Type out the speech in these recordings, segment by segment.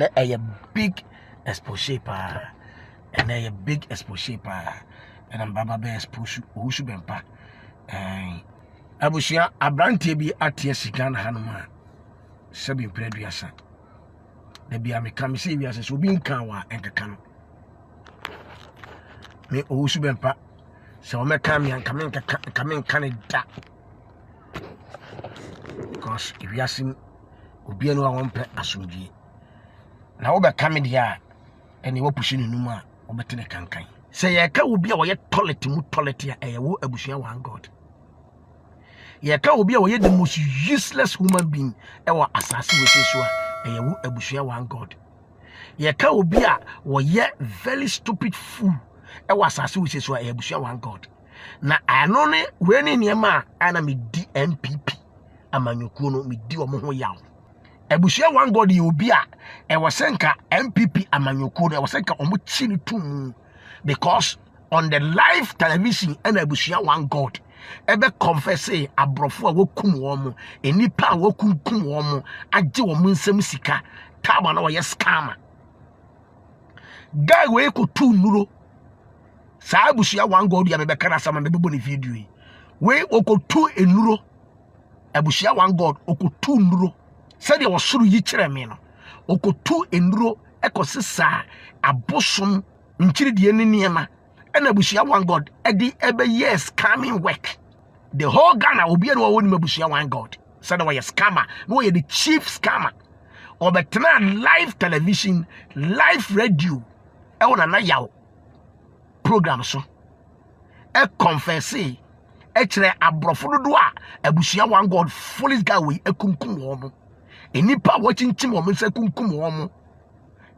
and a big exposure pa, and a big exposure pa, and I'm Baba Bears push who should be pa. Abushia Abranti be at Yesigan Hanuma, Sabin Preduasa. The Biamikami Saviors is Ubin Kawa and the Kano. Me who should be pa, so me come and come in Canada. Because if you are seeing Ubiano, I won't pay Asumji. Now, over coming here and you were pushing in Numa or better than Kankai. Say, I can't be away toilet to move toilet here, and you will abushia one God. Ye can't be away the most useless human being ever assassin with Yeshua, and you will abushia one God. Ye can't be a yet very stupid fool ever assassin with Yeshua, and abushia one God. Now, I know when in your man, and I'm a DMPP. Amanyukuno mi di omo ho yaw ebushia one God ye obi a e wosenka MPP amanyukuno e wosenka omo chi ni tum because on the live television and ebushia one God ebe confess abrofo a wokum wo mo enipa a wokum wo mo age wo mo nsem sika taba na wo ye scammer guy we ko tu nuro sa ebushia one God ya me be kana sama me bebo ni video yi we okotu enuro Abushia one God okutu nduro said there was suru yi kire me no okutu enduro ekosisa abosom nkiri de ne niema and Abushia one God edi ebe yes scamming work the whole Ghana obi e no woni Abushia one God said there was a scammer no you the chief scammer obetena live television live radio e wona na yaw program so e confess Echere abrofo dodo a abushia one God foolish guy we ekunkum wo mo enipa watching wo mo se kunkum wo mo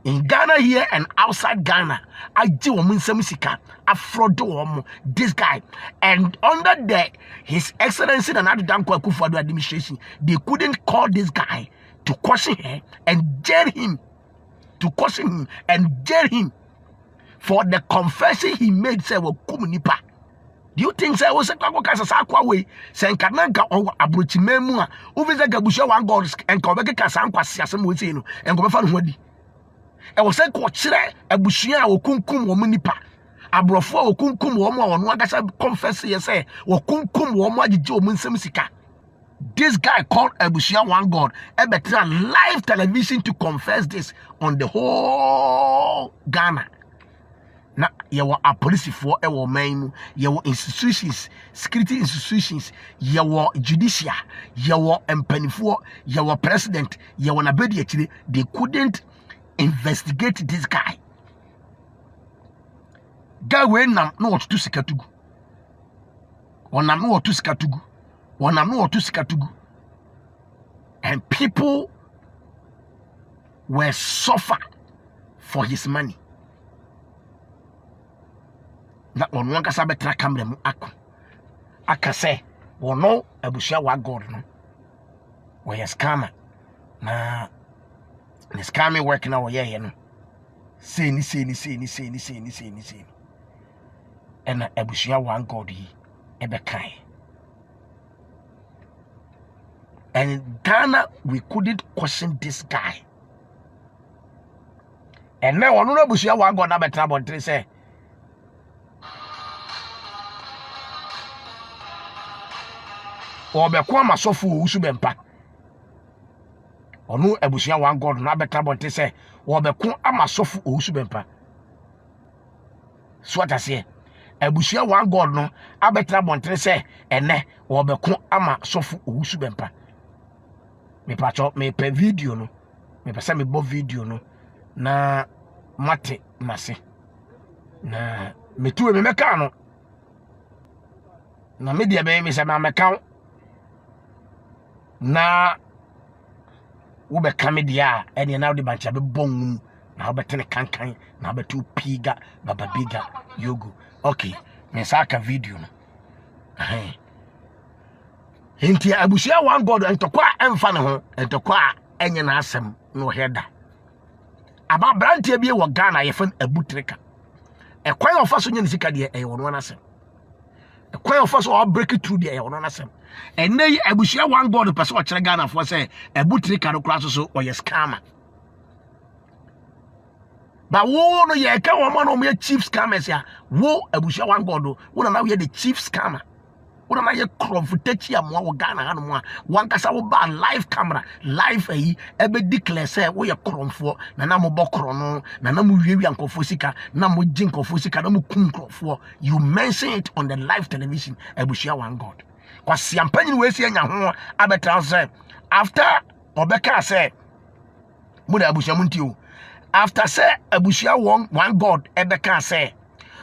in Ghana here and outside Ghana agi wo mo nsam sika afrodo wo mo this guy and under his excellency and Adanko Akufo-Addo administration they couldn't call this guy to question him and jail him for the confession he made say wo kum nipa. Do you think say was a kakwa way senkananka on abrochi memu a uviza gabushia one God and kobeke kasankwa siasem we say no and go fa no hodi e wo say ko kire abushia okunkum wo nipa abrofo okunkum wo mo ono agasa confess ye say okunkum wo mo agije wo nsem sika. This guy called Abushia one God better live television to confess this on the whole Ghana. Na yewo a police for ewo man yewo institutions security institutions yewo judicial yewo empanifo yewo president yewo na bedi akire they couldn't investigate this guy we nam no what to sikatugu onam no what to sikatugu onam no what to sikatugu and people were suffer for his money. Na ono nkasa betra camera mu aka say wono abushia wa God no we scammer na the scamming work na wo ye no say ni and abushia wa God yi ebe kai and in Ghana we couldn't question this guy and now ono abushia wa God na betra bontre say Obekwa masofu usu bempa onu abushia one God na beta bonte se obekwa amasofu usu bempa swata se abushia one God no abeta bonte se ene obekwa amasofu usu bempa me pacho me pe video no me pesa me bo video no na mate mase na metuwe me meka no na media be me se ma meka na ube kamedia eni na udi bancha be bong na ube tene kankan na ube tu piga baba biga yogo okay mesaka video no hinti abushia one God entokwa emfa ne ho entokwa enye na asem no heda aba brantie bie wo Ghana ye fan abutrika ekwan ofa so nya ne sika de e wono na asem ekwan ofa so o break through de e wono na asem ene abushia one God person o kire Ghana for say abutrika no kra so o ye scammer But wo no ye ka wo man o me chief scammers ya. Wo abusia wan God o. Wo na we the chief scammer. Wo na ye crofutachi amwa wo Ghana hanu mo. Wan kasa wo ba live camera, live ayi ebe declare say wo ye kromfo na mo bokro no, na mo wiwi ankofo sika, na mo jinkofo sika, na mo kum krofo. You mention it on the live television abusia wan God. Kwa siampanyi we si anya ho abetra say after obeka say mo da abusia muntio. After say abusia one God ebeka say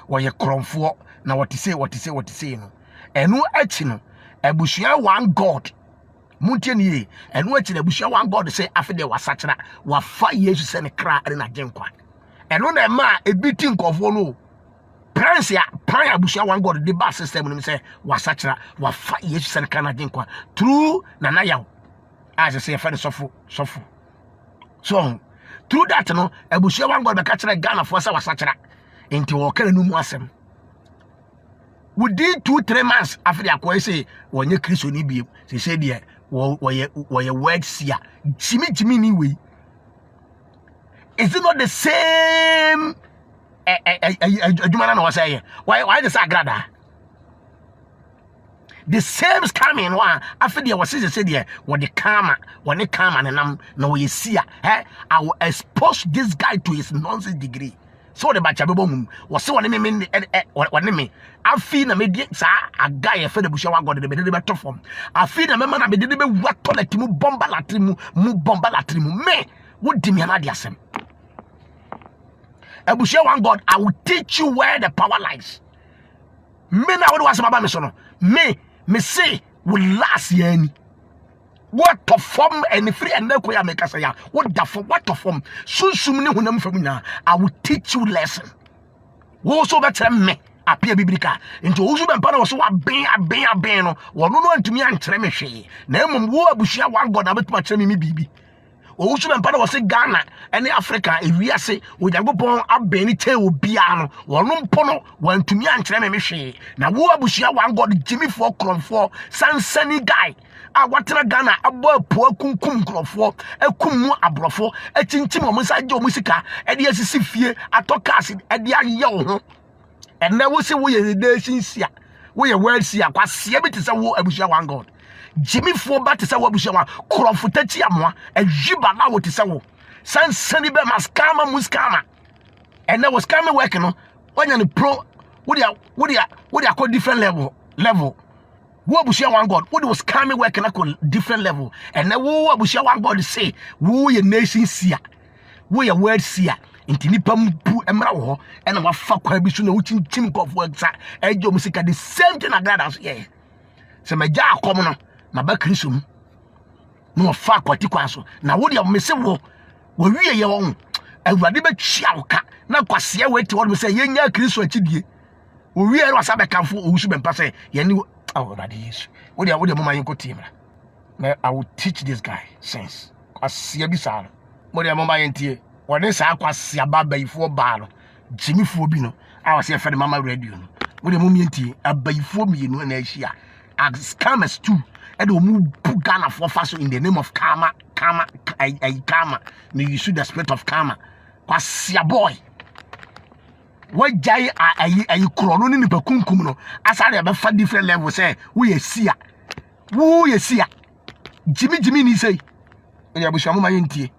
wo ye kromfo na what say no. Enu achi no abusia one God muntie ni enu achi na abusia one God say afede wasachira wafa Yesu se ne kra ade na genkwa enu na ma ebiti nkofo no prince ya pran abusia one God the bas system no say wasachira wafa Yesu se ne kra na genkwa through nana yaw as say fa sofo so through that no abusia one God be ka kira Ghana for say wasachira enti wo kare no mu asem. Within 2-3 months after the acquire say when you Christ ni be say there why word seer Jimmy anyway. Is it not the same was say why the sagrada the same scamming one after the was say there what the karma when the karma and now you see I will expose this guy to his nonsense degree. So the bacha bebom was so me afi na me di sa aga ye fe de busha wa God de be beto form afi na me na be de be wa toilet mu bomba latri mu me wodi me na de asem ebusha one God. I will teach you where the power lies. Me na wo was baba me so no me say will last year. What to form and free and never ya make us ya. What the form? What to form? Soon hunam from now. I will teach you lesson. Wo so better me appear biblical. Into usu ben pana so ben no. Wo no antumi ankyere me hwe. Na emom wo abushia wan God abetuma kyere me bibi. O usu ben pana wo se Ghana ene Africa ewiase wo Jagopon abeni te obi ano. Wo no mpo no wantumi ankyere me hwe. Na wo abushia wan God Jimmy for Kronfo Sansani guy. A watena Ghana abo po akunkum krofo akum mu abrofo achinchim omo saje omo sika e de asisi fie atokas e de aye wo ho enne wo se wo ye nation sia wo ye world sia kwase bi te se wo abusia one God Jimmy fo ba te se wo abusia one krofo tachi amoa ajiba na wo te se wo sansani be maskama muskama enne wo scam work no onya ne pro wo dia ko different level. Wo abusia one God, what was coming working at different level. And now wo abusia one God say, wo ye nation sia, wo ye word sia, inti nipa mpu emra wo, and wa fa kwa bi so na wuchin chim kof work sa, ejo musika the same thing like that as yeah. Se me ja akom no, na ba krisum. No fa kwa ti kwa so. Na wo dia me se wo wie ye won. Awurade be twia wo ka, na kwase we ti wo me say ye nya kristo akidie. Wo wie ro asa be kanfo owusu be mpa say ye ni oh, that is. What do you mama yinko team? I will teach this guy sense. Kwasia bisalo. What do you mama yintie? When this kwasia baba ifo ba Jimmy fo bi no. I was here for the mama radio no. What do you mama yintie? Abayifo mi no na ahia. As scammers too. And we move Ghana for fast in the name of karma. May you see the spirit of karma. Kwasia boy. What jai ayi krono ni nipa kunkum no asare be fa different level say wo ye sia Jimmy ni say ya bu shamu mayintie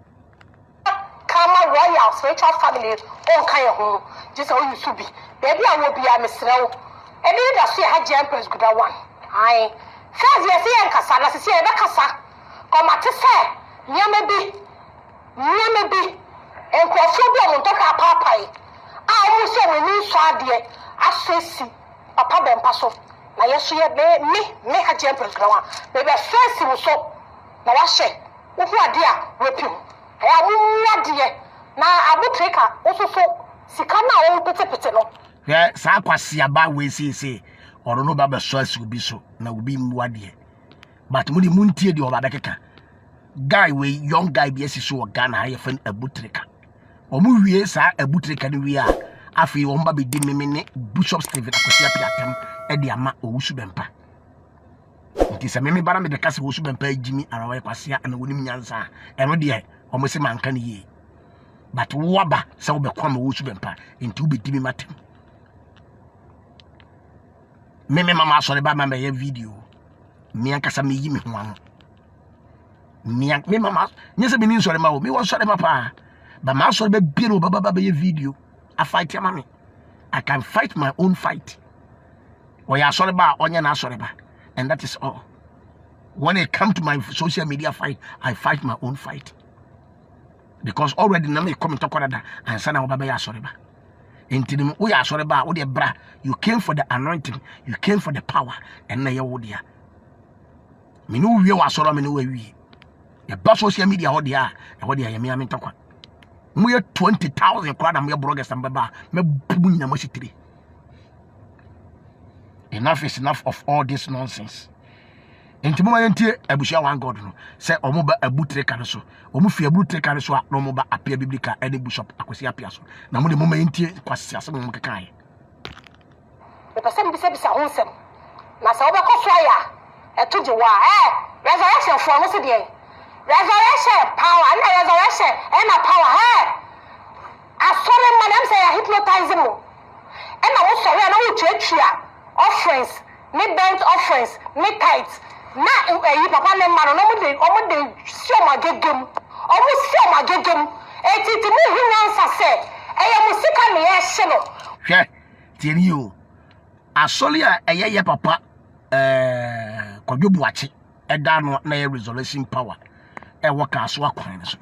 kama royal spiritual family on kan ho just how you should be baby I will be a mesrew e bi da so ha je empress guda one ai first ye say nkasa na se e be kasa komate se nyame bi enkofo bi o montoka papai I say we need swade asesi papa ben paso na yeso ye be me ha je empress guda one baby stress wo so na wa hye wo hu ade a wepim ya mu ade na abutreka osuso sika na wo petepete no ya sa kwasia ba we say oro no ba be so asi obi so na obi mu ade but mu di muntie di oba bekeka guy we young guy bi asi so Ghana ha ye fan abutreka omu wie sa abutreka ni wie a afi wo mba be di memene Bishop Stephen Akosia Piatem e di ama owusu bempa nti se meme bara me de kase owusu bempa Jimmy arawa kwasia ana wonim nyansa eno de omo se manka ne ye but waba se wo be kwama wo su bempa enti wo be dimi matem me mama asore ba ma me video me ankasa me yi me ho ano me mama nyese be ni sore ma wo me wo sore ma pa ba ma sore be biro baba be video I fight ya mami I can fight my own fight or ya sore ba onye na sore ba and that is all. When it comes to my social media fight, I fight my own fight. Because already now me come to Canada and say na baba ya sorry ba. Inti we ya sorry ba, we bra. You came for the anointing, you came for the power, and now you there. Me no we wa sorry me no we. The best social media ho there, ya me am talk. Mo ye 20,000 crowd am your bloggers and baba, me bubu na mo sitiri. Enough is enough of all this nonsense. Enti mo yentie abushia one God no say omo ba abutre ka so omo fi abutre ka so a no mo ba apia biblical any bishop akwesi apia so na mo de mo yentie kwasi ase mo kekan e person bi se bisa honsem na se obekọ so ya eto je wa resurrection for mo se de resurrection power and resurrection and power asore man am say hypnotize mo e na mo so ya na wo tuatua offerings me bent offerings me tithes na yi papa ne maro no mo de si o magegem etiti mu hunyansa se eye musika ne ye hye no hwe tieni o asole a eye papa kwadwobuache eda no na ye resolution power e wo ka so akwan ne so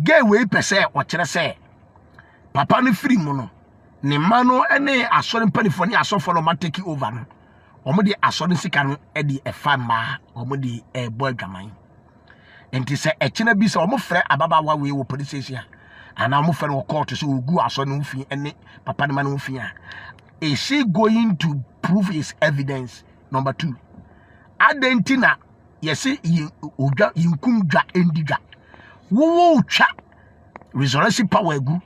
gay we pese o kire se papa ne free mu no ne ma no ene asole mpanifo ne asofo no ma take over no omo de asore sika no e di efama omo de ebo adwaman enti se ekina bi se omo frɛ ababawa we wo police station ana omo frɛ wo court so ogu asore no fi ene papa ne ma no fi a is she going to prove his evidence? Number 2 adentina yesi odwa yinkum dwa endidwa wo twa resurrection power egu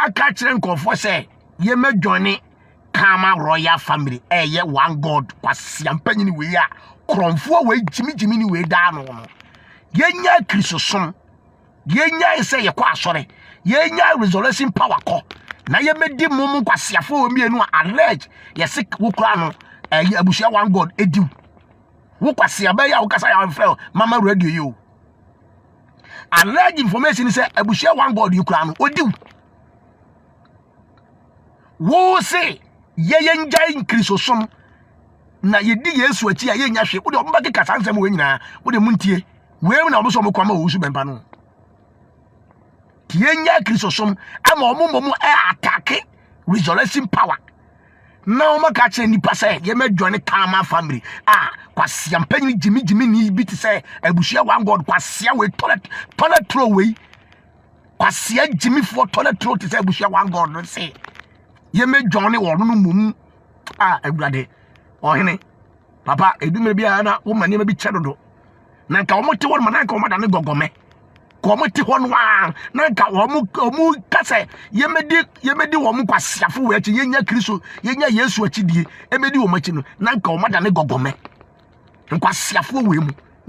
aka kire nkofo se ye medwone Kama royal family ye one God kwasi ampanyini we a kromfo we jimi ni we da no no yenya kristosom yenya ise ye kwa asore yenya resurrection power ko na ye medi mum kwasiafo o mienu allege yesi wo kra no abushia one God ediw wo kwasia ba ya wo kasa ya mfrɛ mama radio yo allege information say abushia one God you kra no odiw wo say ye njai nkrisosom na yedi Yesu achi ya yenya hwe wo de omba keka sansem we nyina wo de muntie we na omo so mo kwama wo su bempa no yenya krisosom ama omo attack resurrection power na omo ka kire nipa say ye medwane Kama family kwase ampanyi jimi ni bi ti say abushia one God kwase we toilet throw we kwase jimi for toilet throw ti say abushia one God no say ye me Johnny wo no mum egurade ohene papa edumere bia na wo mane ma bi chedodo na nka wo mote wo na nka wo mada ne gogome ko mote ho no na nka wo kase ye medi wo mu kwasiafo we achi yenya Kristo yenya Yesu achi die emedi wo machi no na nka wo mada ne gogome nkwasiafo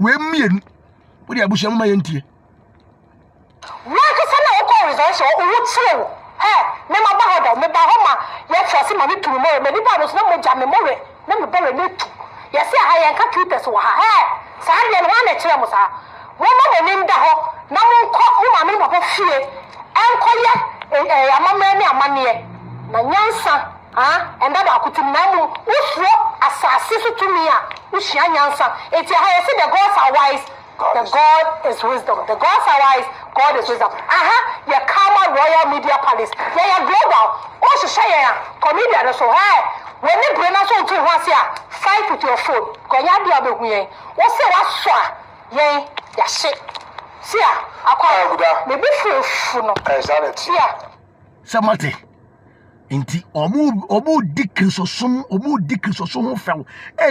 we mienu wo de abushia mu ma yentie wa kasa na wo ko resurrection wo tire me ma ba hoda me ba homa ye trust ma ni turu mo me ni ba no so mo ja me more na me bere ne tu ye se ha ye nka Twitter wa sa ye no na kire mo sa wo ma ni nda ho na mo nko mo ma me papa fie enko ye amama ni amane na nyansa enda da akutum na mu usuro asase so tumi a uhia nyansa eti ha ye se the gods are wise. The God is wisdom. The gods are wise. God is wisdom. Your Kama Royal Media Palace. Yeah, global. Oh, she say comedian so when you bring us on to fight with your phone. Go ya be abe huye. What say what so? Yeah, ya shit. See ya. Akwa. Maybe for no. Exactly. Yeah. Samate. Enti omu di kristosom ho few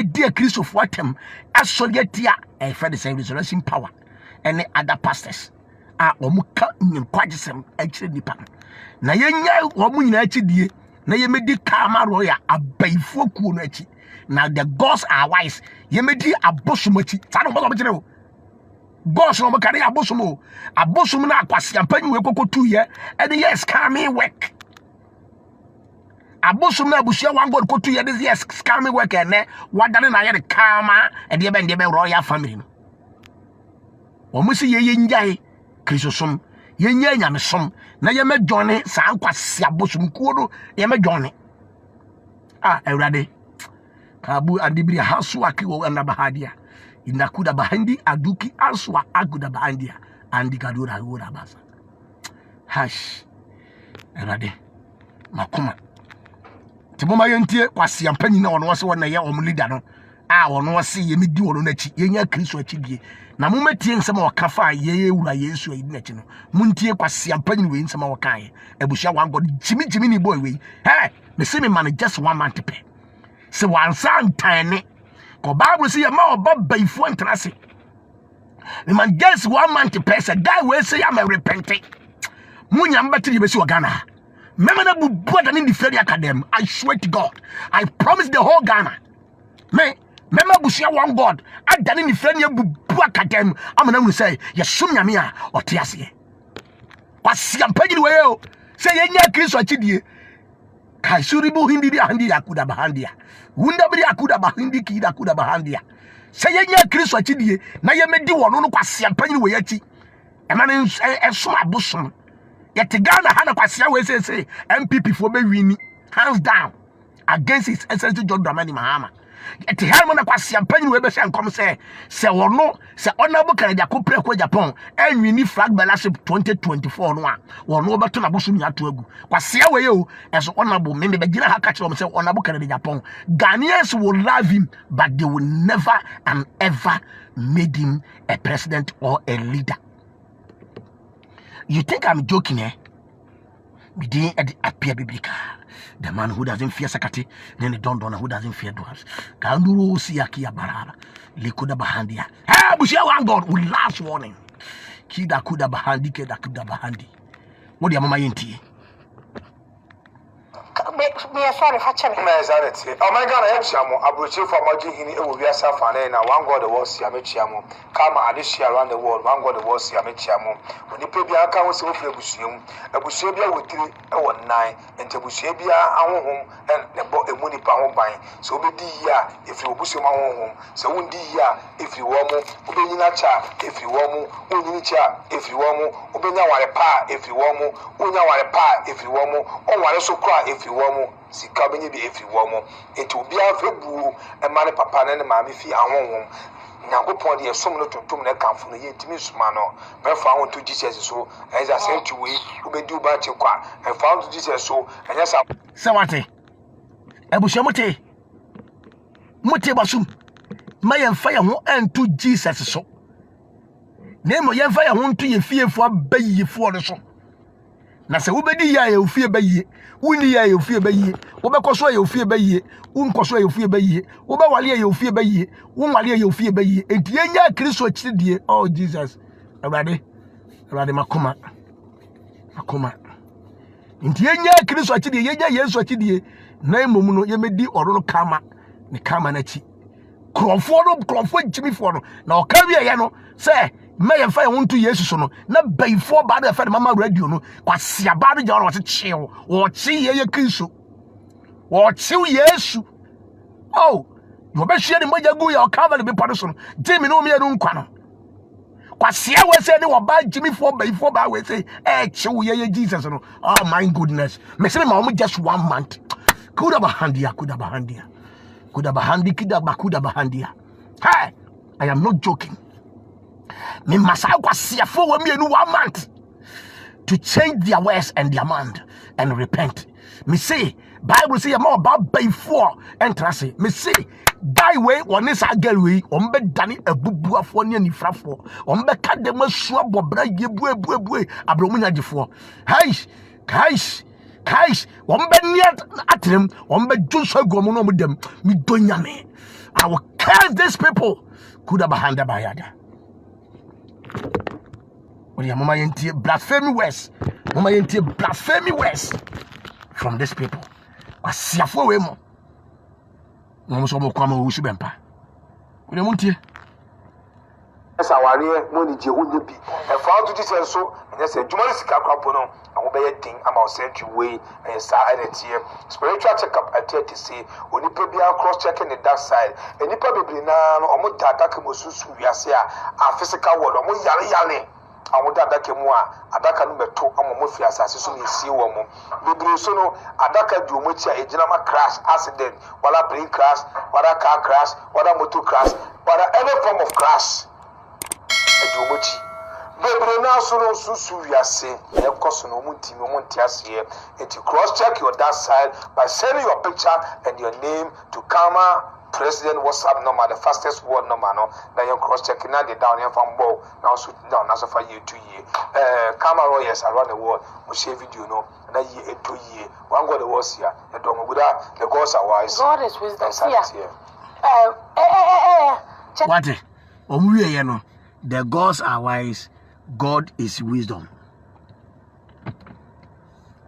di kristofo atem asoliatia for the same resurrection power and other pastors omu ka nkwagisem akire nipa na yenya omu nyina akidie na yemedi Kama royal abaifo kuo no achi na the gods are wise yemedi abosom achi sa no boso bekire o boss no makare abosom na akwase ampanyi we kokotu ye e de yes scamming work abosom na abusia one god kotu ye de yes scamming work ene wadane na ye de kama e de be royal family no o musi ye njai kristosom ye nya nyamesom na ye medwone sa akwase abosom kuo no ye medwone Eurade kabu andibri hasu akiwo anabahadia inakuda bahandi aduki aswa aguda bahandia andi kadura ura basa hash Eurade makuma tiboma yentie kwase ampanyi na wono wose wona ye om leader no wono wose ye medi wono nachi yenya kristo achi die na mometie nsema wakafa ye ewura yesu ayi nachi no muntie kwase ampanyi we nsema wakaye ebushia one god jimi ni boy we me see me man just 1 month pay se wansan tane ko bible say ma oba baifo antrase me man just 1 month pay say guy we say am repenting munya mbati be si Ghana mema na bubu da ni feri academy I swear to God I promise the whole Ghana mema busia one God adani ni feri ya bubu academy amana mu say yesum nyame a otiase kwasi ampagiri we o say yenya Kristo achidie kaisuribu hindi handi yakuda bahandia wunda bri akuda bahindi kida akuda bahandia sayenya Kristo achidie na yemedi wono no kwase ampanyini we yachi emane esoma abosom yete Ghana hana kwase we say MPP for be wini hands down against his excellency John Dramani Mahama yete hana na kwase ampanyini we be say nkom say wono say honorable Kennedy Akufo ko Japan enwini flag balaship 2024 no a wono obeto na bosom yato agu kwase we yo as honorable me be gina ha catch say honorable Kennedy Japan Ghanaians will love him but they will never and ever made him a president or a leader. You think I'm joking, eh? We didn't appear biblical. The man who doesn't fear Sakati, then the Don who doesn't fear dwarfs. Kanduru Siakia Baraba, Likuda Bahandia. Hey, Bushia one God with last warning. Kida Kuda Bahandi, Keda Kuda Bahandi. What do you mama inti? Me sorry for checking. Oh my God, I have Shamo. I will chill for Majin. It will be a Safane. Now, one God was Yamichiamo. Come Adishia around the world. One God was Yamichiamo. When you pay the account, so for Busium, a Bushabia with 3 or 9, and to Bushabia, our home, and the money pound buying. So be ya if you Bushum our home. So one dia if you want more, Ubinacha if you want more, Unicha if you want more, Ubina pa if you want more, Unya pa if you want more, or what so cry if you want more. Sika benye bi if you want more. It will be a febu and money papa and mammy fee our home. Nyankopon de som no tontom na kanfo no yentimi suma no me fa won to Jesus so as I said to we obedu ba che kwa e fa won to Jesus so anya sa Sawate ebusha mote basum ma yemfa ye ho antu Jesus so nemo yemfa ye ho ntu ye fiefo abayifo no so na se wobedi ya ye ofie bayiye wuni ya ye ofie bayiye wobekoso ye ofie bayiye unkoso ye ofie bayiye wobewale ye ofie bayiye wonwale ye ofie bayiye enti enya Kristo chidie oh Jesus abade makoma enti enya Kristo chidie yenya Yesu chidie na emom no yemedi oro kama ne kama na chi krofo jimifo no na okawie ye no se me fa wonto Yesu so no na baifo ba da fa mama radio no kwase aba do jawon wo chew wo chi ye Kristo wo chi Yesu oh you be share the moja gu ya cover be pado so no jimi no me enu nkwa no kwase we say ni wo ba jimifo baifo ba we say chi ye Jesus no oh my goodness me say me just 1 month kuda bahandia hey I am not joking. Me masa kwase for we me 1 month to change their ways and their mind and repent. Me say Bible say more about before and trust. Me say die way one is a girl way on be dani ebubu afo ne anifrafo on be ka dem asu abobra yebu abromunya gifo Kaish on be near atrem on be junso gomo no dem me donyame. I will curse these people kuda bahanda bayada. When your mama yenti blasphemy words from these people. Wasiafo we mo. No so mo kwa mo wusu bempa. When you muntie. esa ware mo ni je hunye bi e fa to dise so enye se dwuma sika kwapo no awo be ye din ama o century way e sa energy spiritual check up at to say onipa bia cross checking the dark side enipa bebri na no omo data ka mosusu wiase a physical world omo yare awo adaka mu a adaka no beto omo fi asase so na sie wo mo bebri so no adaka du omo ti a ejina ma crash accident wala plane crash wala car crash wala motor crash wala any form of crash edomochi bebre na so no susu wiase e koso no munti mo monti ase e to cross check your that side by sending your picture and your name to Karma President WhatsApp number, the fastest word number no then you cross check na the down here from bow now so down na so for you 2 year Karma Royals around the world we share video no na year 2 year one God the was here the don go that the gods are wise. God is wisdom here. What omuye ye no the gods are wise, God is wisdom.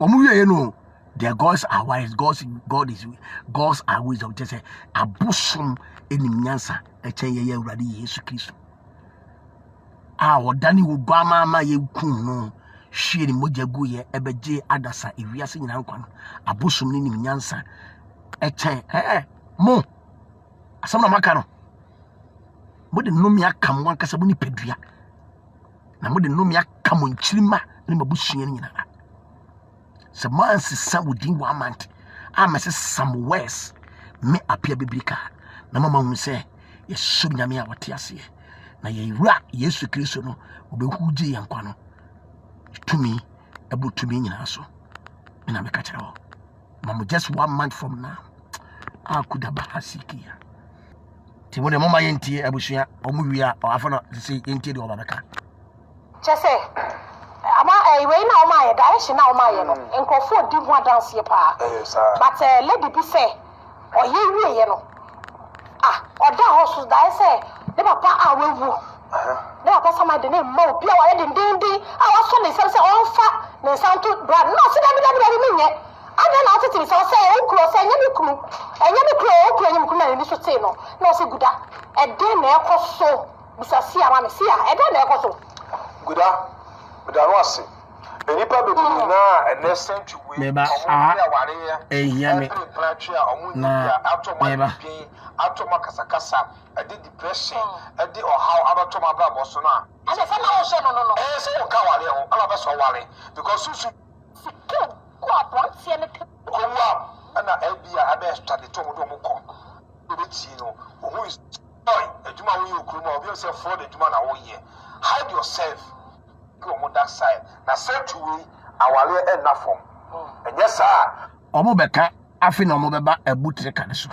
Omuye ye no the gods are wise, gods are wisdom. Just say abosom enim nyansa echen ye Awurade Yesu Kristo. Odani wo bama ma ye kun no hwie ni moja gu ye ebeje adasa ewiase nyina nkwa no abosom ni nim nyansa echen mo asam na maka no mode nomi akam wan kasa boni pedua na mode nomi akam nchirima ni mabusua ni nyina se man sisa wodin wa amant amese somewhere me apia biblika na mama hu se yesu nyame a wote ase na ye wura Yesu Kristo no obehuje yankwa no tumi ebutumi nyina so na me ka kire ho mama just 1 month from now akuda bahasikia timone mama yentie abusua omuwia afana se yentie de obabeka chese ama we na o ma ye direction na o ma ye no enkofo di ho dance ye pa but lady bi say o ye wie ye no oda hosu da say ne papa awewu ne papa sama de ne ma obi a wa ye dindindi waso ne se on fa ne santo brad no se da bi minye ada na otiti so say o kuro say nyame kunu o kuro nyame kunu na ni so say no na o se guda e de na ekoso bisasi ama me sia e de na ekoso guda no ase enipa be na an essential way meba ehia na meba atoma kasakasa ade depression ade how abatoma bra so na ade fa na o so no say o ka wale ho ala be so wale because susu ko aprontie ne kowa ana elbia abe study to mo do mo ko obeti no who is boy ejuma wo yokruma obi say for the ejuma na wo ye hide yourself go on that side na set to we awale enna form and yes sir omo beka afi na omo beba abutre kan so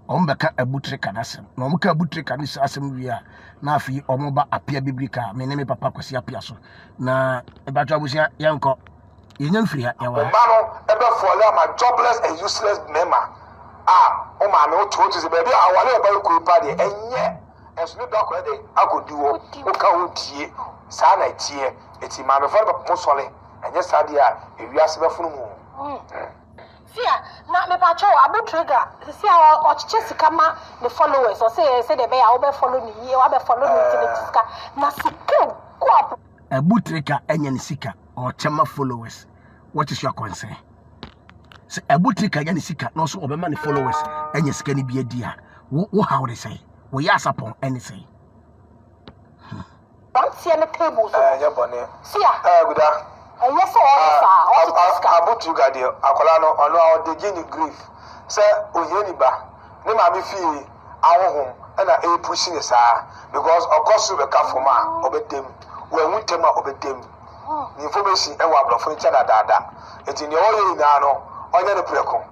omo beka abutre kan asem na omo ka abutre kan so asem wi a na afi omo ba apia biblika me ne me papa kwasi apia so na ebatwa busia yanko yenyan firi ya wa mano ebe for ma jobless and useless member o ma me o to se baby awale ba ko pa de enye enso do akọ de akodiwo o ka o tie sa na tie eti ma me for ba mo sole enye sa de a ewiase be funu mu sia na me pa cho abutrega sia o chiche sika ma the followers o say de be ya o be follow ni ye o be follow ni sika na sika ko abutrega enye ni sika or chama followers. What is your concern? So abutrika yani sika no so obema ni followers enye sika ni bia dia wo how they say we yas upon anything don't see any tables ya bone see ya guda yes o abutrika de akola no ono a de gini grief say oye ni ba ne ma me fi awohom na e pushing sa because okosu be ka foma obedem we wuntema obedem information e wa blofo ni chada dada eti ne oye ina no onye ne preko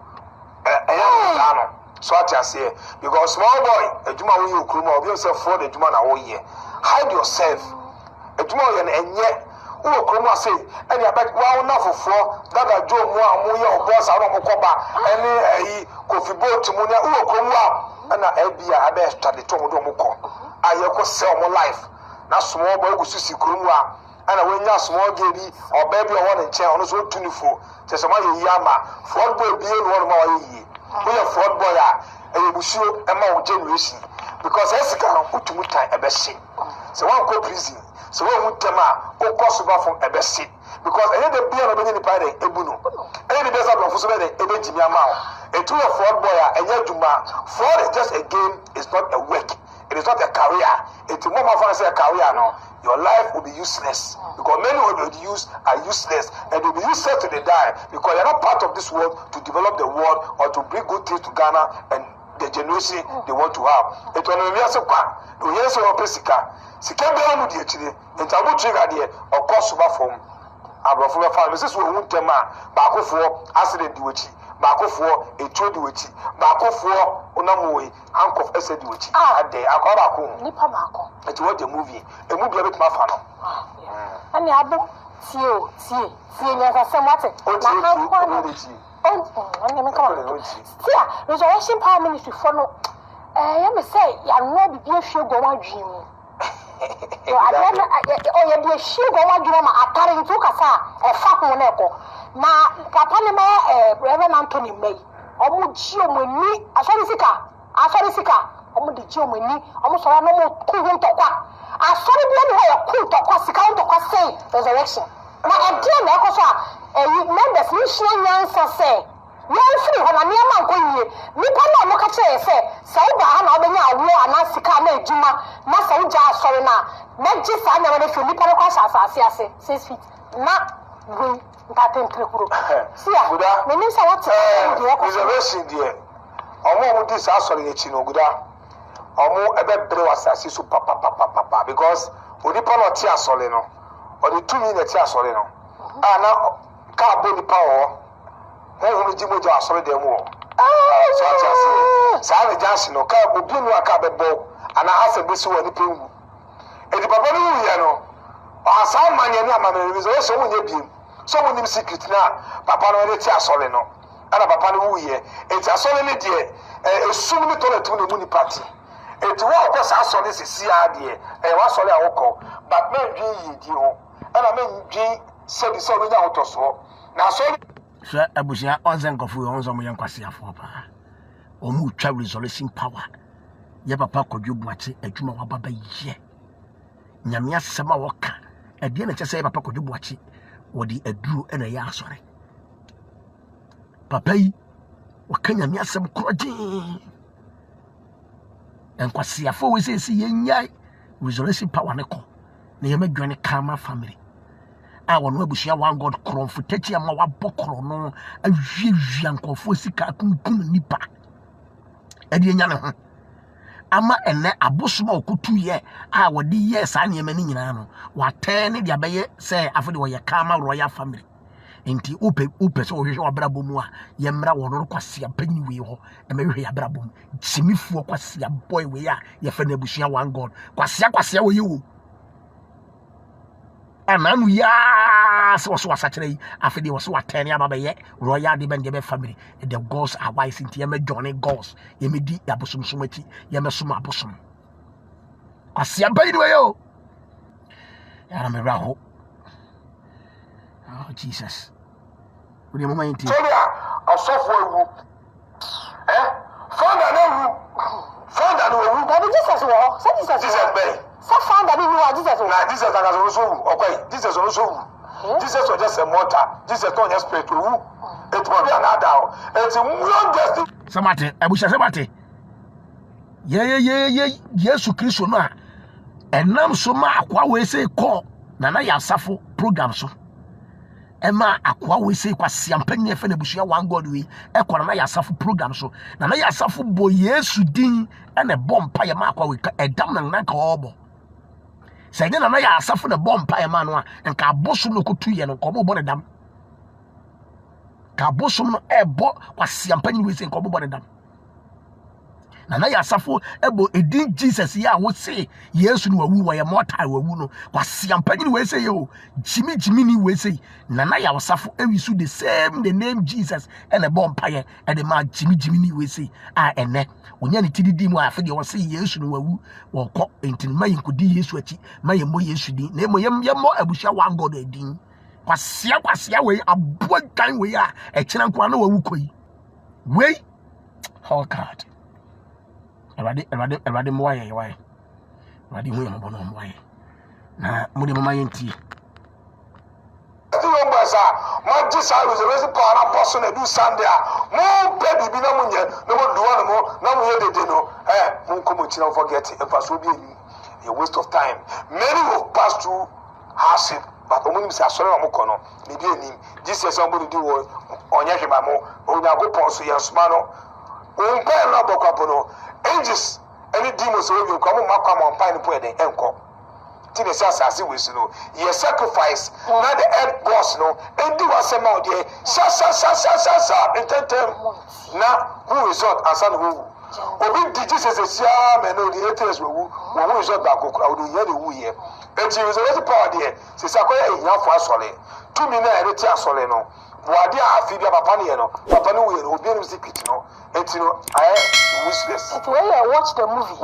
ina no so atiase because small boy ejuma wo yi okuruma obi say for the ejuma na wo ye hide yourself ejuma wo ye enye wo okuruma say eni abet wa na fofo dada jo mu amu ye oboss awon mo koba eni eyi kofi boat mu ne wo okuruma na ebia abe study to mo do mo ko aye ko sell mo life na small boy go susi kuruma ana wenya small girl bi or baby or one nche ono so tunifo se se ma ye ama fraud boy bi enu ono ma wa ye we fraud boy a ebusuo e ma wo generation because esika no utumu tan ebehye so one go prison so one mutema o cost over from ebehye because any the beer no be ni pa dey ebu no any the best of for so be dey ebejimi ama o etu your fraud boy enya djuma fraud is just a game, it's not a work, it is not a career. It's more of a career no, your life will be useless because many of the youth are useless and will be useless till they die because you're not part of this world to develop the world or to bring good things to Ghana and the generation they want to have. It will be so quick. You hear so pesika. Sika be anu die chire. Ntabu trigger there or cause over from abrofo be family. This we want them baakofo accident di wechi. Baakofo echo di wechi. Baakofo onamowe ankof ese di wechi. Ade akoba ko. Nipa baako. It was the movie. A movie a bit ma fa no. Ani abo tie nya se mate. Na kan kwa Tia, Resurrection Power Ministry for no. You may say, you know, the dear shoe go on dream. You be a shoe go on dream. I carry you to Cassa, a fuck on echo. Now, Capanema, Reverend Anthony May, almost Gio Mini, a Solisika, almost the Gio Mini, almost a normal cool to qua. I saw the cool to qua, Sicount to say resurrection. Now, a dear Necosa. Members, you should answer say. You free when I'm near my going. Nipa no mo catch say. Sauba and Obenya war and Asika na Juma. Massa Uja sorry na. Not just I never feel Nipa no catch as 6 feet. Not going that in Trikuru. See, the news are what reservation dear. Omo with this sorry Chino Guda. Omo ebe bre wasasi so papa because Onipa no tia soleno. Or the 2 minutes tia soleno. Now car body power. Who Jimo sorry them all. So I say, Sally Johnson, no car will be no car bebo, and I ask a bit so any ping. And the Papa no, or some man, you know, so when you be so when you secret now, Papa no tia soleno, and a Papa no here. It's a solid dear, a soon little to the money party. It's what was our solid CRD, and was solid alcohol, but men dream, and I mean, said the solid out of so. Now, so Abusia Onzenkofu Onzo Yankwasi Afopa. Omu twa resurrection power. Ye papa kodwobuache adwuma wababa ye. Nyame asema woka. Ade na kyese ye papa kodwobuache wodi aduru ena ye asore. Papa yi woka nyame asem kroje. Enkwasi afo we sesi ye nyai resurrection power ne ko. Na ye medwane Kama family. I want to be one God cron for touching my bokrono, a viankofo sika kunkun nipa. Ediana ama ene abosoma okutu ye a wodi ye sa ne mani nyina no watene dia beye say afode wo ye Kama royal family enti upe so hwehwe abrabom a ye mra wono kwase apanyi we ho e me hwehwe abrabom chimifuo kwase boy we a ye fa na busua one God kwase wo ye wo ananu ya so wasachire afede wo so watene ababaye royal de family the gods are wise into ye me johnny gods ye me di abosomsomati ye me soma abosom kwase abayi we yo ya me raho oh Jesus we mama inti Sonia asofo ewu found an ewu That Jesus wo say Jesus be so found that you Jesus wo na Jesus agazo okay Jesus also Jesus was just a mortar. Jesus don't just pray to who it was another it's one just samate abusha samate ye Yesu Kristo no a enam so ma akwa we say call na ya safo program so ema akwa we say kwa siampani efe na bushia one God we ekora na ya safo program so na ya safo bo Yesu din ene bompa ye ma akwa we edam na ka obo say na ya safo na bompa ye ma no a nka aboso no kotu ye no ko bo ne dam ka aboso no ebo kwa siampani we say ko bo ne dam na ya safo ebo edin Jesus ya wo say Yesu no wawu wa ye mortal wawu no kwasiampani we say yo jimi ni we say na ya safo ewisu the same the name Jesus and a bompaye and the ma jimi ni we say ene onya ne tididi mu afa de wo say Yesu no wawu wo kɔ entin mayin kodi Yesu achi mayin mo Yesu din na mo yem mo abusha one God edin kwasia we abodan we a ekira nkwa na wawu koi we oh God Erade mo ye why erade hu ye mo no mo ye na mo de mama ye ntie still boys my Jesus reservation power na boss na do Sunday mo baby bi na mo nye na mo do na mo ye dede no mo come china forget if so be a waste of time. Many will pass through hardship, but when you say sorry, I'm going to be a Jesus somebody do on your mamo, on your go ponso, your smano, on pay no bocapono, angels, any demons will come on pine point and encore. Till the sass with you, your sacrifice, not the head boss, no, and do us about there, sa, and tell them now who is not and son who. Obi di Jesus esia me no the haters wo resort back okura wo ye de wo ye enti reserve power there se sakoya ehia fo asole to me na ereti asole no bo ade afi bia papa ne ye no papa no wo ye obi no secret no enti no I wishless it when you watch the movie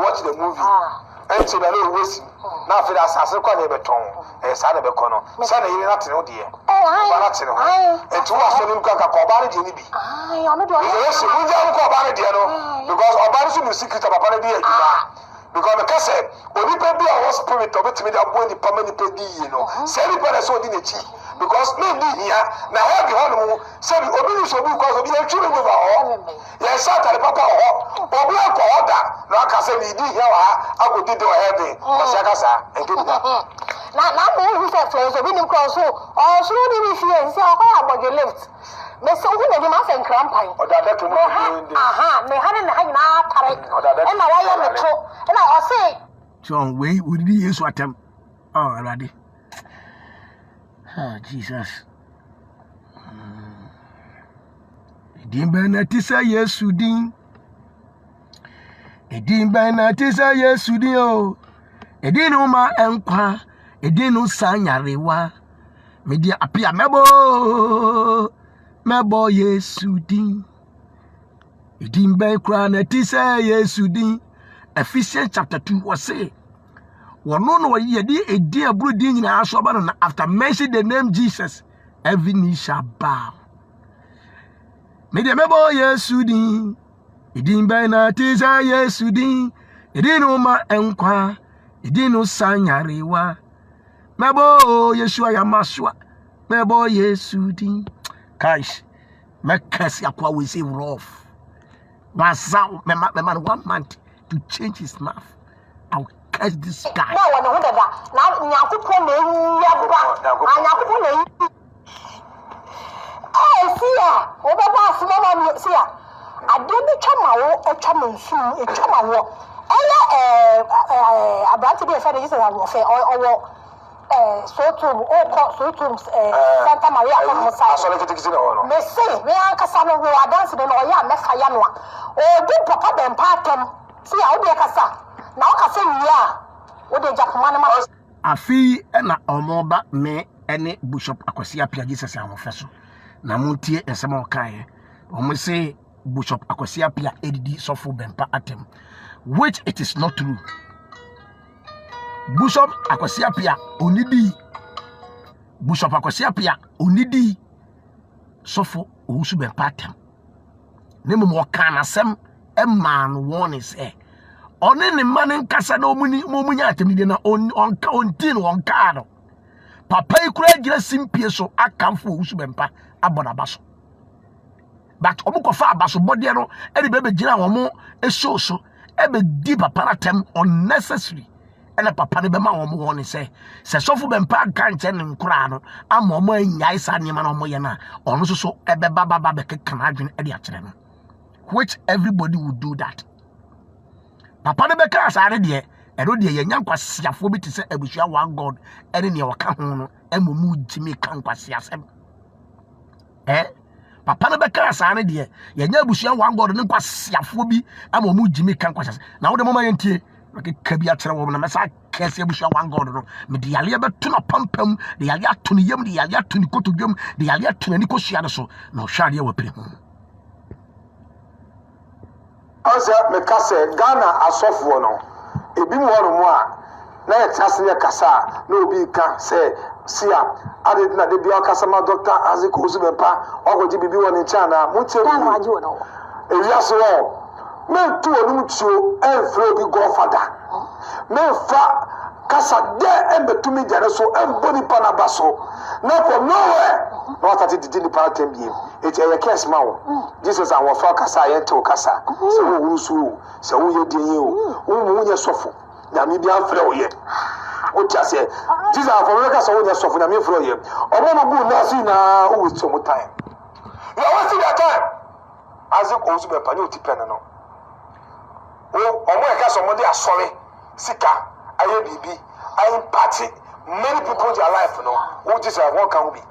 enti na no wesi na afi da asase kwa na beton sa na be kono sa na yiri na tene wo de ye oh na tene ho enti wo asole nka ka ko ba ne de ni bi I no do yes wo ja ko ba ne de no because obari so no secret papa na bi aduma because me kase oni pe bi a spirit obetimi da bo ni pama ni pe di yi no say ni pe so di nechi because me di hia na he bi hono mu say obi ni so bi kwa so bi na twi me ba ho ya sa tare papa ho obi akọ oda na aka say ni di hia wa agodi de o heaven o se aka sa enti da na mo hu say friends obi ni kwa so o so ni bi fie say akọ aboje left me so hu na di ma sen krampan odada to mo ndi me hane na hanyina tare e na wa ya me to e na o say so we did Yesu atem oh already Jesus Edin benati sa Yesu din Edin benati sa Yesu din o Edin uma enkwa Edin no sanyarewa media apia mebo Yesu din Edin ben kra na ti sa Yesu din Ephesians chapter 2 was say wono no ye di edi aburu din nyina aso ba no after mention the name Jesus every knee shall bow media mebo Yesu din Edin ben na ti sa Yesu din Edin no ma enkwa Edin no sanyarewa mebo Yeshua ya maswa mebo Yesu din guys makasi akwa we say rough was me man 1 month to change his mouth. I'll catch this guy. No, when who da na nyankopon na ya ba nyankopon na see ya o ba ba asema ma see ya ade bi twama wo twama nsu twama wo abranti bi fa de Jesus awo fe owo Santa Maria from Messiah. Me say, me ankasa no wo dance no ya me fa ya no a. O di papa dem patam. See how be kasa. Na o kasa nia. O de Japoma no ma. Afi na omoba me ene Bishop Akwasi Apia Jesus amofeso. Na muntie ensema o kan o say Bishop Akwasi Apia edidi sofo bempa atem, which it is not true. Bishop Akwasi Apia onidi Bishop Akwasi Apia onidi sofo ohusu be patem nemu mo kana sem man one is one ne man nkasa na omunya atem de na ontin won kaado papa ikura gira simpie so akamfo ohusu be mpa aboda baso but omukofa abaso bode no e de be gira won esoso e be di papa atem unnecessary. And papa ne bema wo mo ne se sofu be mpa kan che ne nkura no ama mo anyai sa ne ma no mo ye na ono so ebe baba be kekana adwen e de akere no, which everybody would do that. Papa ne be ka sa ne de e ro de ye nyankwasiafo bi te se abusua one God ene ne waka ho no emomu jimi kan kwasiasem papa ne be ka sa ne de ye nya abusua one God ne kwasiafo bi emomu jimi kan kwasiasem na wo de mama yentie kabia tere wo na mesa kese busha one God no me de yale beto na pampam de yale ato ne yam de yale ato ne kotodwam de yale ato ne kosua de so na hwade ya wapire ho Asa me kase Ghana asofo no ebi mo no mo a na etase ne kasa na obi ka se sia ade na de bia kasa ma Dr. Aziko Usubempa ogoji bibi woni chana mo che Dan waji wo no ewiase wo men tu onum tuo enfro bi godfather men fa kasa de embetumi jare so emboni pana baso na from nowhere no start didi ni para tembie eti eye case ma wo Jesus an wo fa kasa ye nte kasa se wo wurusu se wo ye den ye o wo nye sofo na mi bi afre wo ye o tia se Jesus an for kasa wo nye sofo na mi afre wo ye omo no bu na si na o we so mo time you are wasting your time as it goes be pani o ti pen no o omo e kasa mo de asore sika aye bibi I party many people in their life no what is one can be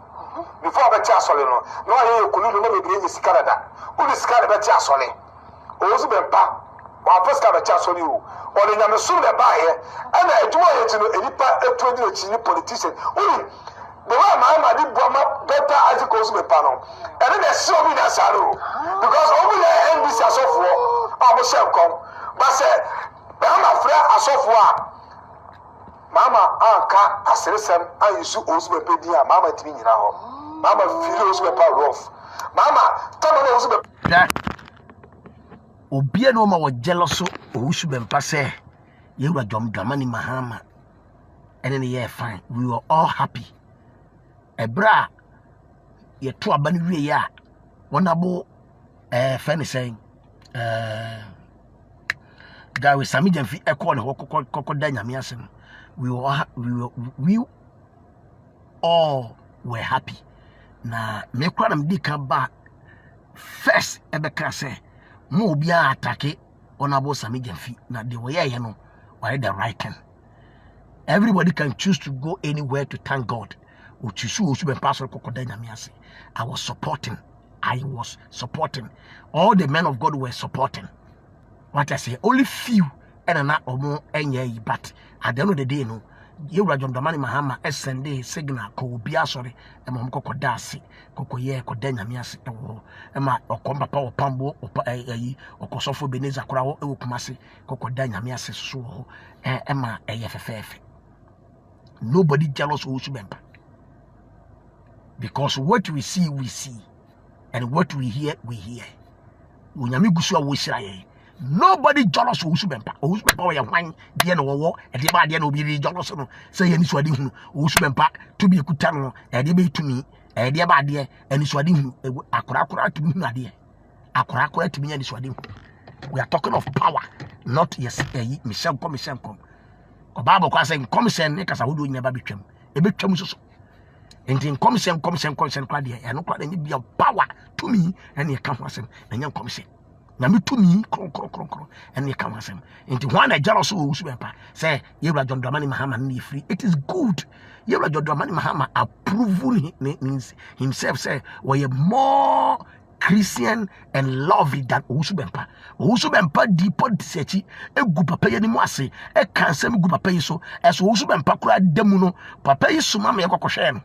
before I bet asole no no aye kulu no be be sika dada o de sika bet asole o so be pa wa first ka bet asole o o de nyame so de ba ye ana ejuma ye ti no enipa eto ni chi ni politician o the way my di boma better as it goes be pa no and then so be that saro because over there NBC asofo abo se kom ba se ba ma fra asofo a mama anka aseresem ayisu osu be dia mama timi nyina ho mama feel osu be pa rough mama tamo no osu be obia no ma wo jealous osu be mpa se yewura John Dramani Mahama ene ne ye fine we were all happy ebra ye to abani wie ya wonabo fene saying gawe sami jamfi ekọ ne kokko da nyame asem we all were happy na me kwa na mdika ba first ebeka say mo obi attack honorable Sami Jamfi na de way ye no why the right thing. Everybody can choose to go anywhere to thank God. O choose o be pastor kokoda nyame ase. I was supporting all the men of God were supporting. What I say, only few and na omo enye, but at the end of the day no yewura John Dramani Mahama send signal ko obi asori e mo kokoda ase kokoye koda nyame ase e wo e ma okomba pa opambo ayi okosofo Beneza kora wo e wokumase kokoda nyame ase so ho e ma eye fefefe. Nobody jealous of Usubempa, because what we see and what we hear unyami gusua wo siraye. Nobody jealous of Usubempa. Usubempa wa yan die no wo e de ba die no bi jealous no say yani swade hunu Usubempa to bi kuta no e de be tumi e de ba de ani swade hunu akora tumi hunu ade akora tumi yani swade hunu. We are talking of power, not yes Michelle come Bible kwa say commission ne kasa hodo nya ba betwam e betwam so enti commission kwa de e no kwa de bia power to me ene ka ho asem enya commission na me to me kron ene ka ho asem enti one na jealous wo Usubempa say yewura John Dramani Mahama ne free. It is good. Yewura John Dramani Mahama approving means himself say we are more Christian and lovely than Usubempa. Usubempa di politics egu papa ye ni mu ase e kan sem egu papa yi so eso Usubempa kura demu no papa yi suma me kokohwe no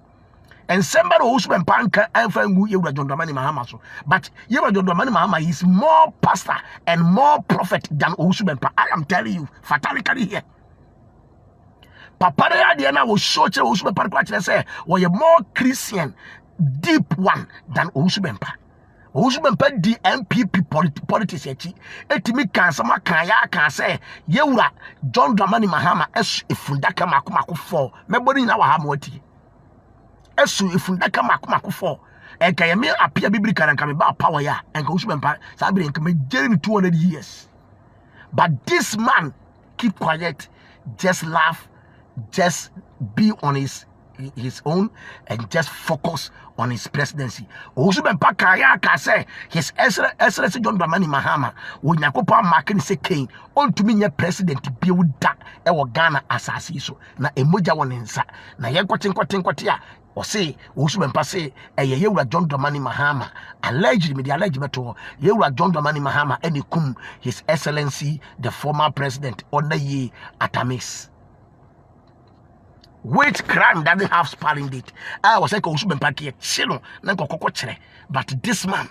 and somebody Usubempa anka anfa ngu yewura John Dramani Mahama so, but yewura John Dramani Mahama is more pastor and more prophet than Usubempa. I am telling you fatally here. Papa de na wo show che Usubempa kwa kire say we more Christian deep one than Usubempa. Usubempa di MPP politics echi etimi kan sama kan ya kan say yewura John Dramani Mahama esu efundaka makomako 4 mebodi na wa ha moti esu efundaka makomako 4 enka ye me apia bibli kan kan me ba power ya enka Usubempa sabi enka me jeri 200 years, but this man keep quiet, just laugh, just be on his own and just focus on his presidency. Usubempa kaya ka say his excellency John Dramani Mahama wo nyakopa marking say king on to me president biuda e wo Ghana asasi so na emoja won nsa na ye nkwote a o say Usubempa say yewura John Dramani Mahama allegedly beto yewura John Dramani Mahama enikum his excellency the former president Onaye Atamis. Which crime doesn't have sparring date? I was like Usubempa ki chino na kokoko chere, but this man,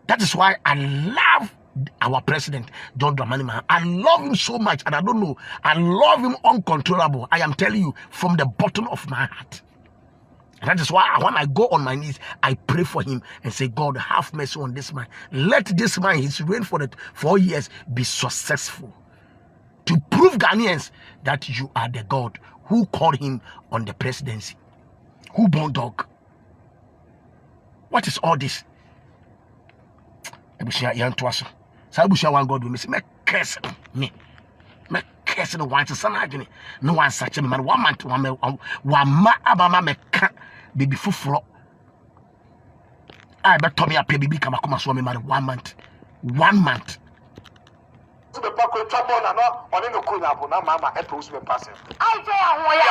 that is why I love our president John Dramani Mahama. I love him so much, and I don't know, I love him uncontrollable. I am telling you from the bottom of my heart. That is why when I go on my knees, I pray for him and say, God, have mercy on this man. Let this man, his reign for the 4 years, be successful. To prove Ghanaians that you are the God who called him on the presidency. Who born dog? What is all this? Sabushia one God will miss me. Curse me. Me curse the one to son agony. No one such a man. 1 month, one ma abama me can baby fufro. I bet Tommy up baby come a swami man 1 month. 1 month. The Paco trouble and not on the Kuna, Mamma, and post me passing. I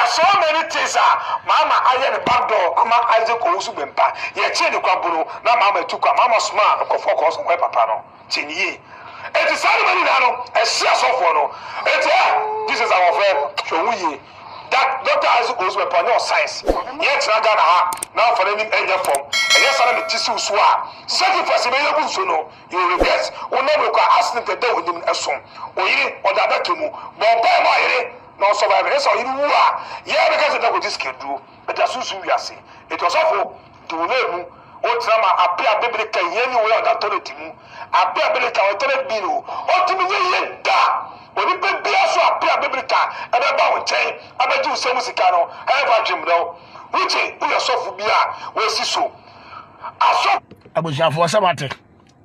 So many things Mamma, I had a back door, Mamma Isaac Osubempa, yet Chin Quaburo, now Mamma took a Mamma smart or focus on Webapano, Chini. It is Simon Nano, a share of one. This is our friend, Showi. That Dr. Isaac Osubempa, no science. Yet Nagana, now for any area form, and yes, I'm a tissue swar. Sacrifice me, you will regret, or never ask them to do with him a song, or you or the other to move. But by my no survivor, so you are. Yeah, because of what this can do, but that's what we are saying. It was awful to learn. O trama apia biblica yeni we on authority mu apia biblica authority bill o timi ye da oni pe bia so apia biblica e be ba wo chen abeju se musika no e ba dwem no wuche wo yosofu bia we si so aso abujafo sabate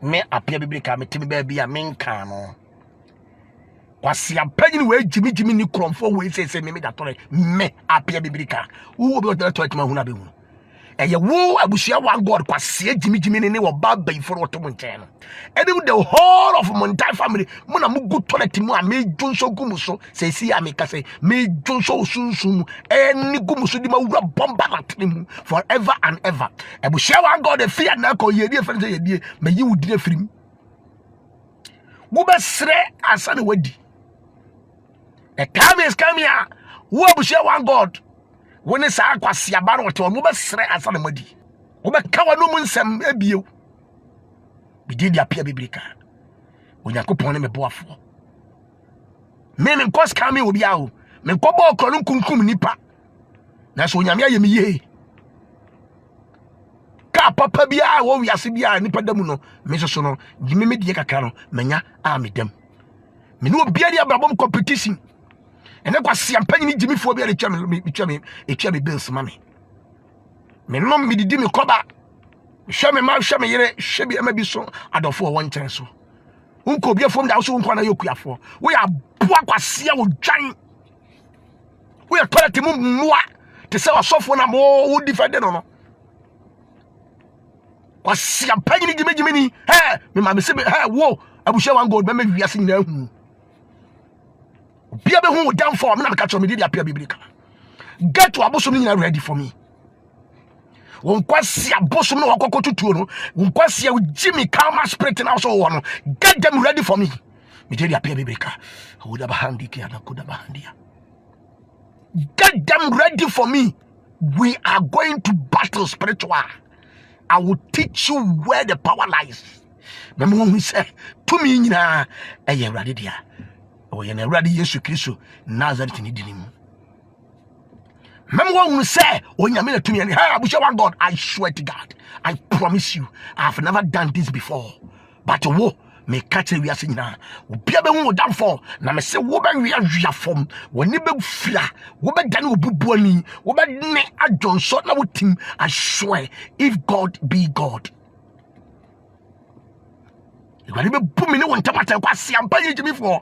me apia biblica me timi ba bia me nka no kwasi ampanyini we jimi ni kromfo we se me da tore me apia biblica wo be o to ma hu na be hu eye wo abusia one God kwase jimi ne wo baba iforo to monten and the whole of Montai family muna mugu toilet mu a me junso gumuso se si ameka se me junso sunsun eni gumuso di ma wura bomba latemu forever and ever abusia one God e fear na ko yedi e fere yedi me yi wudi afirim wo be sre asane wadi e come here wo abusia one God when is a kwasi abaro wote on wo be sre asane madi wo be kawa no mu nsem ebie bi di apia biblika Onyankopon ne me boafo me nkos ka me obi aho me nkobo okoro nkunkum nipa na so onyame aye me ye ka papa bia wo wiase bia nipa damu no me so no gimi me die kakra no manya amedam me no obi dia babom competition ene kwasi ampanyini gimi fo bia etwa me bills mame me no me didi me koba hweme ma hweme yere hwebi ama bi so adofo won chen so unko bia fom da so unko na yokuafo wo ya boa kwase wo dwan wo ya toilet mu moa te se wasofo na mo wo defend no kwase ampanyini gimi ni me ma me se wo abusha one God be me wiase nyina hu bia be hu down for me na me catch me dey apia biblika get to abosom nyina ready for me won kwasi abosom no wakoko tutuo no won kwasi Jimmy Kalma spirit na so wo no get them ready for me dey apia biblika would have handi ki ana could have handia get them ready for me. We are going to battle spiritual. I will teach you where the power lies. Remember when we say to me na eye ready dia o ye na ready Yesu Kristo Nazareth ni dinim. Remember when we say onyame na to me hey abusha one God, I swear to God, I promise you I have never done this before, but wo me catch we as nyina obia be hu down for na me say wo be wia fom woni be fia wo be dan obubu ani wo be ne adwonso na wo tim. I swear if God be God, you gonna be put me no one tamata kwa siampa yi jimi for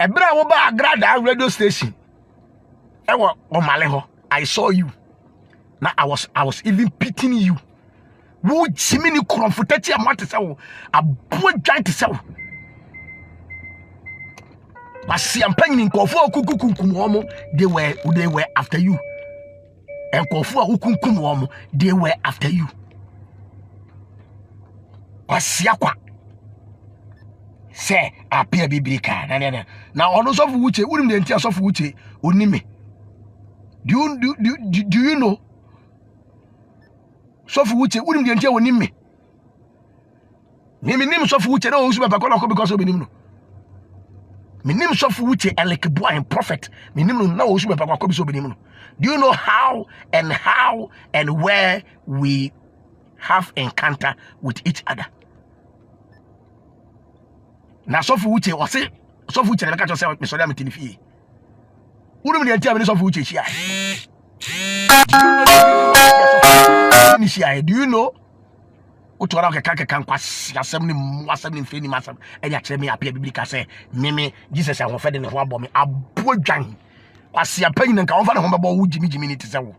ebra wo ba agrada radio station ewo o male ho. I saw you now. I was even pitying you. Wo jimi ni comfortati amate se wo abo dwan te se wo wasiampa ni nkofo okukukunkum wo they were after you. Nkofo okukunkum wo they were after you. Wasiakwa say apia biblika na ono so fu wuche unim de ntia so fu wuche onime. Do you know so fu wuche unim de ntia onime me nim so fu wuche na o su be pakona ko because obenim no Minim Sofu Uche and like boy and prophet. Minim no Osu Bempa kwa so benim. Do you know how and where we have encounter with each other? Na Sofu Uche was it Sofu Uche na ka say me so dem tinifie. Wuru me ntia me Sofu Uche hia. Do you know? Utwara ke kan kwasi asem ni asem ni mfeni masem e ya kire me apia biblika say meme Jesus ahon fede ne ho abo me abodwan kwasi apanyi nka won fa ne ho bebo wo jimi ni tese wo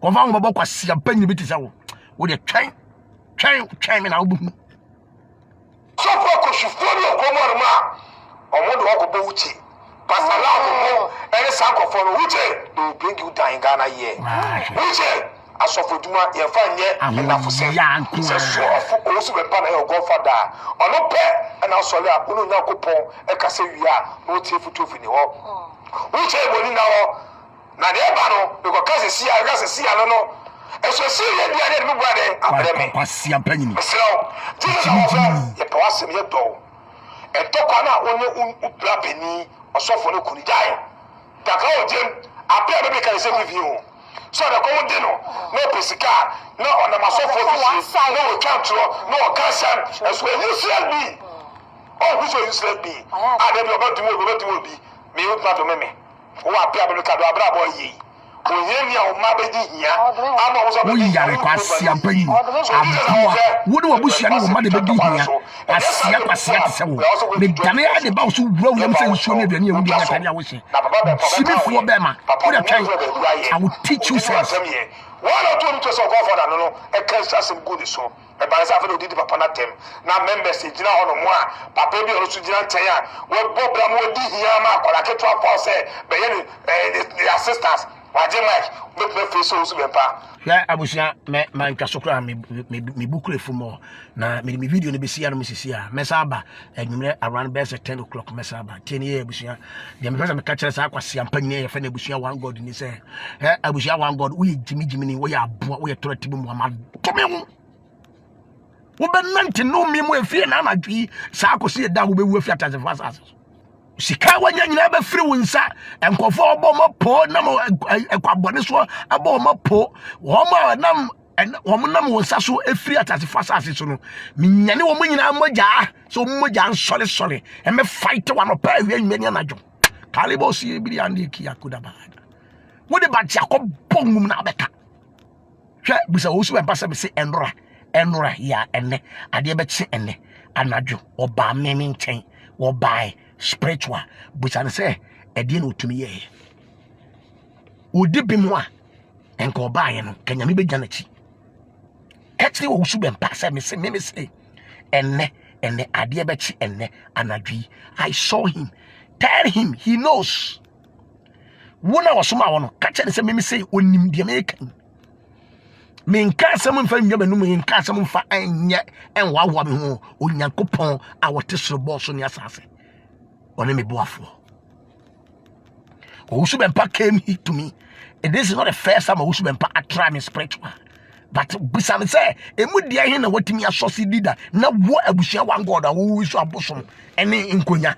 won fa ho bebo kwasi apanyi bi tese wo wo de twen me na obu so for ko shufori okomor ma omodo ko bo uchi pasala ko ere san ko for uchi they bring you down in Ghana here uchi asofoduma ye fa nye na fose se so osu be pa na your godfather ono pe na sole a unu nyakopon e ka se wi a no tie futu fini ho uche boni na ho na de ba no because ka se si a no e so si ye bia de me bua de apre me kwasi apanyi so Jesus ye pa wasem ye do e to kwa na onye upla beni osofo no kuni jai taka ojem apre me ka se mi vi ho so the common dino no pesika no on the masofo no count no cancer as well useless be which is useless be I dey about to be me you not to me who appear to ka do abra boy yi onye o ma be di hia ama wo so be yare kwasi apanyi abua wo de wabusia ne wo ma de be di hia asia kwasi atse wo me dane ade ba so wura wo say nsuo ne aduane ewu di na tani awo hye simifuo be ma wo de twan I will teach you sense one or two to so go for that no e can some good so e ba sa fe no didi papa na tem na members e gina hono mo a papa bi o so gina nten a we bobra mo di hia ma akola keto apo se be ye the assistants waje mic me face so be pa ya abusia me manka sokra me bukure fumo na me video no be sia no me sisia me saba enwumre around best 10 o'clock me saba 10 year abusia dem pesa me ka kire sa akwase ampanyine ye fa na abusia one god ni say abusia one god we jimi ni we ya aboa we torati bi mu amadome ho wo be nante no mi mu efie na amadwi sa akosi da wo be wu afia taze fasas sika wanya nyina be free wonsa enkofo obo mapo na mo ekwabone so abo mapo wo ma nam wonsa so efree atase fasase so no minyane wo nyina moja so moja nsole e me fight one pa awie nyanya najo kalibo si bi ande ki yakuda ba wo de ba tia ko bongum na beka hwe bisa wo su be pasa be se enora ya enne ade be chi enne anajo oba meme nchen wo bai spiritual but I say e dey no tumi ye odi bimu a enko baaye no kanya me begya na chi katri wo su be mpa say me say enne ade be chi enne anadwi I saw him tell him he knows wona wo so ma wono katri say me say onim de me kan me nka asem mfa nwa banu me nka asem mfa anya enwa me ho onyankopon a wote soro boss no asase on me boafo Usubempa came to me. And this is not the first time Usubempa try me spiritual. But Bisam say, Emudia hina what me a saucy leader. Now what a bushia one god who wish to bosom any in Kunya.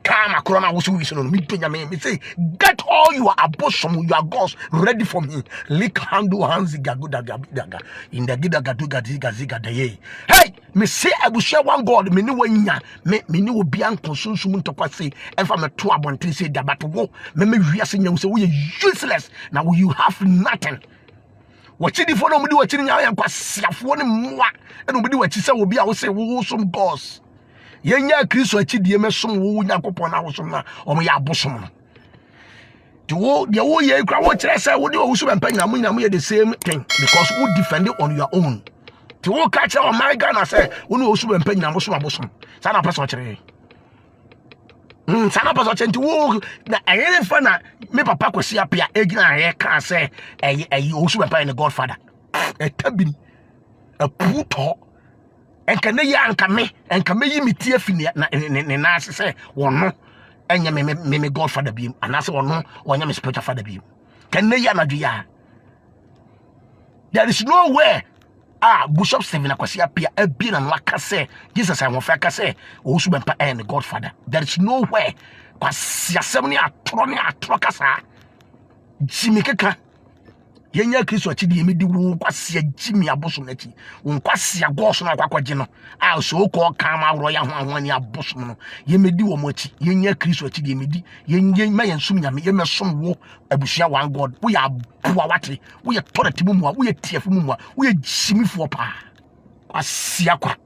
Come across was who is on me to me say, get all your abosom, your gods ready for me. Lick handle hands gagudaga in the gidagaduga ziga day. Hey, me say I will share one god, me no one me no be unconsuming to say, and from a 2 abonti say that, but wo, me we are saying, so we are useless. Now you have nothing. What you for no do what you are quite more, and nobody what you say will be our say, we some gods. Yenya Kristo achidie mesom wo Yakopon na wosom na omo ya abosom no de wo ye kra wo kire say wo de wo so bempa nyina mo ye the same thing because wo defend it on your own de wo ka kire o my Ghana say wo no wo so bempa nyina mo so abosom sa na person kire sa na person kire wo na ayere fa na me papa kwesi apia egina aye ka say wo so bempa na godfather etabini aputo enka ne ya anka me yi metie fini na na say wono enya me godfather bi anase wono wonya me spiritual father bi kan ne ya na dua there is nowhere Bishop Stephen Akwasi appear a being and like say Jesus I want to say also been and Godfather. There is nowhere because Yasemni atrokasa Jimmy Keka Yenya Kristo achidi yemedi wo kwase Jimmy abosom nachi wo kwase agoso na kwakwaje no so ko kama roya ho ahwani abosom no yemedi wo mochi Yenya Kristo achidi yemedi yenye mayensum nyame yemesom wo abusua one God wo ya boa wate wo ye torati mu wo ye tiafu mu wo ye jimi fo pa kwase akwa